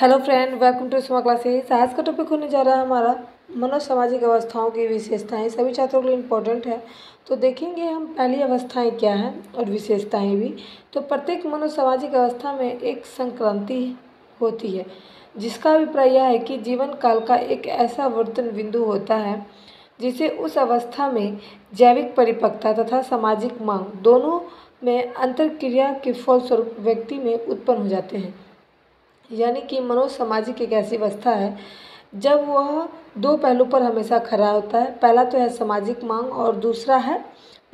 Hello friend, welcome to smart classes. आज का topic होने जा रहा है हमारा मनोसामाजिक अवस्थाओं की विशेषताएं। सभी छात्रों के लिए इम्पोर्टेंट है। तो देखेंगे हम पहली अवस्थाएं क्या हैं और विशेषताएं भी। तो प्रत्येक मनोसामाजिक अवस्था में एक संक्रांति होती है, जिसका अभिप्राय यह है कि जीवन काल का एक ऐसा वर्तन बिंदु होता है जिसे उस अवस्था में जैविक परिपक्वता तथा सामाजिक मांग दोनों में अंतरक्रिया के फलस्वरूप व्यक्ति में उत्पन्न हो जाते हैं। यानी कि मनोसामाजिक एक ऐसी अवस्था है जब वह दो पहलू पर हमेशा खड़ा होता है। पहला तो है सामाजिक मांग और दूसरा है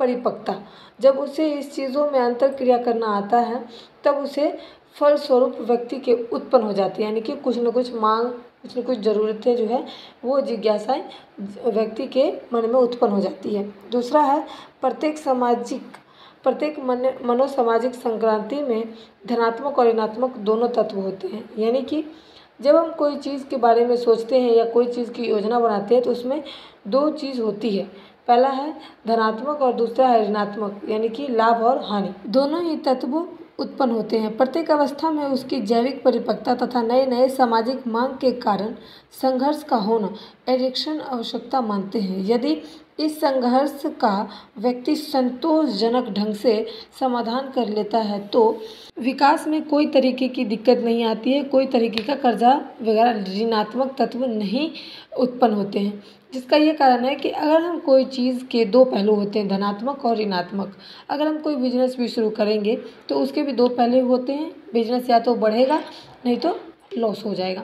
परिपक्वता। जब उसे इस चीज़ों में अंतर क्रिया करना आता है तब उसे फलस्वरूप व्यक्ति के उत्पन्न हो जाती है। यानी कि कुछ न कुछ मांग, कुछ न कुछ ज़रूरतें जो है वो जिज्ञासाएं व्यक्ति के मन में उत्पन्न हो जाती है। दूसरा है प्रत्येक मनोसामाजिक संक्रांति में धनात्मक और ऋणात्मक दोनों तत्व होते हैं। यानी कि जब हम कोई चीज़ के बारे में सोचते हैं या कोई चीज़ की योजना बनाते हैं तो उसमें दो चीज़ होती है। पहला है धनात्मक और दूसरा है ऋणात्मक, यानी कि लाभ और हानि। दोनों ही तत्व उत्पन्न होते हैं। प्रत्येक अवस्था में उसकी जैविक परिपक्वता तथा नए नए सामाजिक मांग के कारण संघर्ष का होना एरिक्सन आवश्यकता मानते हैं। यदि इस संघर्ष का व्यक्ति संतोषजनक ढंग से समाधान कर लेता है तो विकास में कोई तरीके की दिक्कत नहीं आती है, कोई तरीके का कर्जा वगैरह ऋणात्मक तत्व नहीं उत्पन्न होते हैं। जिसका ये कारण है कि अगर हम कोई चीज़ के दो पहलू होते हैं, धनात्मक और ऋणात्मक। अगर हम कोई बिजनेस भी शुरू करेंगे तो उसके भी दो पहलू होते हैं। बिजनेस या तो बढ़ेगा नहीं तो लॉस हो जाएगा।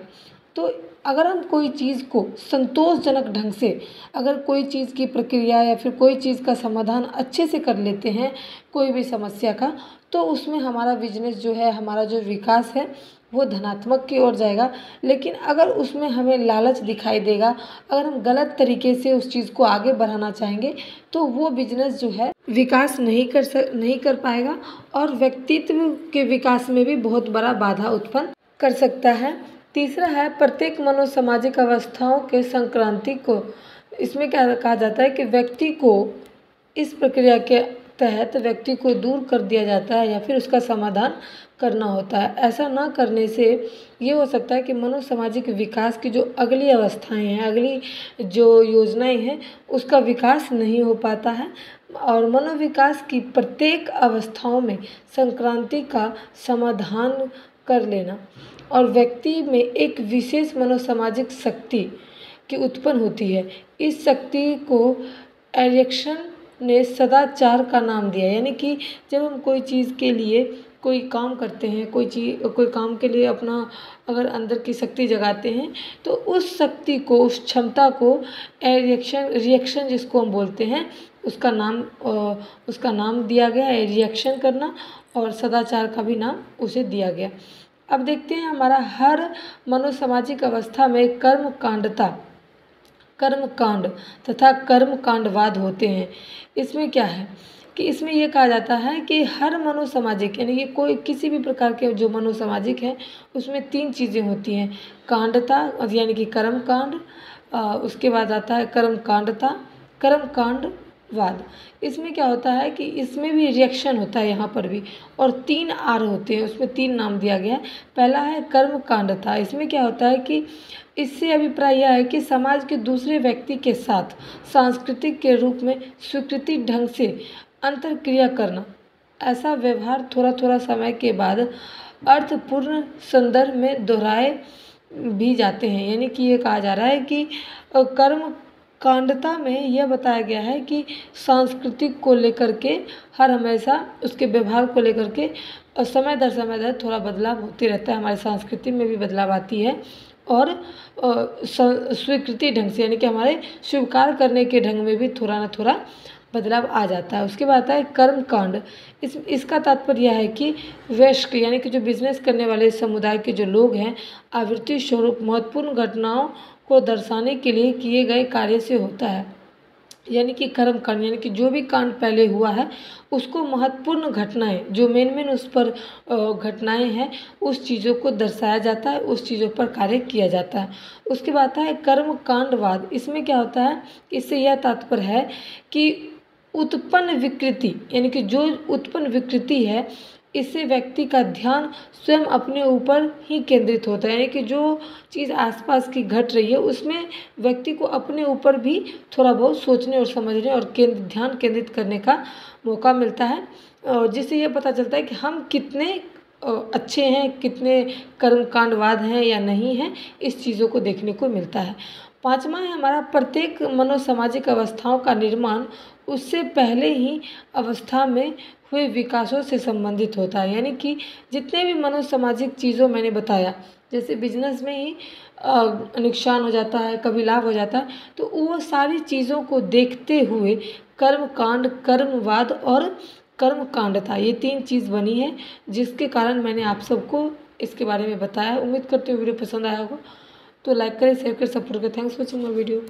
तो अगर हम कोई चीज़ को संतोषजनक ढंग से, अगर कोई चीज़ की प्रक्रिया या फिर कोई चीज़ का समाधान अच्छे से कर लेते हैं कोई भी समस्या का, तो उसमें हमारा बिजनेस जो है, हमारा जो विकास है वो धनात्मक की ओर जाएगा। लेकिन अगर उसमें हमें लालच दिखाई देगा, अगर हम गलत तरीके से उस चीज़ को आगे बढ़ाना चाहेंगे तो वो बिजनेस जो है विकास नहीं कर पाएगा और व्यक्तित्व के विकास में भी बहुत बड़ा बाधा उत्पन्न कर सकता है। तीसरा है प्रत्येक मनोसामाजिक अवस्थाओं के संक्रांति को। इसमें क्या कहा जाता है कि व्यक्ति को इस प्रक्रिया के तहत व्यक्ति को दूर कर दिया जाता है या फिर उसका समाधान करना होता है। ऐसा ना करने से ये हो सकता है कि मनोसामाजिक विकास की जो अगली अवस्थाएं हैं, अगली जो योजनाएं हैं, उसका विकास नहीं हो पाता है। और मनोविकास की प्रत्येक अवस्थाओं में संक्रांति का समाधान कर लेना और व्यक्ति में एक विशेष मनोसामाजिक शक्ति की उत्पन्न होती है। इस शक्ति को एरिक्सन ने सदाचार का नाम दिया। यानी कि जब हम कोई चीज़ के लिए कोई काम करते हैं, कोई काम के लिए अपना अगर अंदर की शक्ति जगाते हैं तो उस शक्ति को, उस क्षमता को रिएक्शन जिसको हम बोलते हैं, उसका नाम दिया गया है रिएक्शन करना, और सदाचार का भी नाम उसे दिया गया। अब देखते हैं हमारा हर मनोसामाजिक अवस्था में कर्मकांड तथा कर्मकांडवाद होते हैं। इसमें क्या है कि इसमें यह कहा जाता है कि हर मनोसामाजिक, यानी कि कोई किसी भी प्रकार के जो मनोसामाजिक है उसमें तीन चीज़ें होती हैं। कांडता यानी कि कर्मकांड, उसके बाद आता है कर्मकांडवाद। इसमें क्या होता है कि इसमें भी रिएक्शन होता है यहाँ पर भी, और तीन आर होते हैं, उसमें तीन नाम दिया गया है। पहला है कर्मकांडता। इसमें क्या होता है कि इससे अभिप्राय यह है कि समाज के दूसरे व्यक्ति के साथ सांस्कृतिक के रूप में स्वीकृति ढंग से अंतरक्रिया करना। ऐसा व्यवहार थोड़ा थोड़ा समय के बाद अर्थपूर्ण संदर्भ में दोहराए भी जाते हैं। यानी कि ये कहा जा रहा है कि कर्म कांडता में यह बताया गया है कि सांस्कृतिक को लेकर के हर हमेशा उसके व्यवहार को लेकर के समय दर थोड़ा बदलाव होते रहता है। हमारी संस्कृति में भी बदलाव आती है और स्वीकृति ढंग से, यानी कि हमारे स्वीकार करने के ढंग में भी थोड़ा ना थोड़ा बदलाव आ जाता है। उसके बाद आता है कर्मकांड। इसका तात्पर्य यह है कि वयस्क, यानी कि जो बिजनेस करने वाले समुदाय के जो लोग हैं, आवृत्ति स्वरूप महत्वपूर्ण घटनाओं को दर्शाने के लिए किए गए कार्य से होता है। यानी कि कर्मकांड, यानी कि जो भी कांड पहले हुआ है उसको महत्वपूर्ण घटनाएं, जो मेन उस पर घटनाएं हैं, उस चीज़ों को दर्शाया जाता है, उस चीज़ों पर कार्य किया जाता है। उसके बाद आता है कर्मकांडवाद। इसमें क्या होता है, इससे यह तात्पर्य है कि उत्पन्न विकृति, यानी कि जो उत्पन्न विकृति है इससे व्यक्ति का ध्यान स्वयं अपने ऊपर ही केंद्रित होता है, यानी कि जो चीज़ आसपास की घट रही है उसमें व्यक्ति को अपने ऊपर भी थोड़ा बहुत सोचने और समझने और ध्यान केंद्रित करने का मौका मिलता है, और जिससे ये पता चलता है कि हम कितने अच्छे हैं, कितने कर्मकांडवाद हैं या नहीं हैं, इस चीज़ों को देखने को मिलता है। पाँचवा है हमारा, प्रत्येक मनोसामाजिक अवस्थाओं का निर्माण उससे पहले ही अवस्था में हुए विकासों से संबंधित होता है, यानी कि जितने भी मनोसामाजिक चीज़ों मैंने बताया, जैसे बिजनेस में ही नुकसान हो जाता है, कभी लाभ हो जाता है, तो वो सारी चीज़ों को देखते हुए कर्मकांड, कर्मवाद और कर्मकांडता, ये 3 चीज़ बनी है, जिसके कारण मैंने आप सबको इसके बारे में बताया। उम्मीद करती हूँ वीडियो पसंद आया होगा, तो लाइक करें, शेयर करें, सपोर्ट करें। Thanks for watching my video.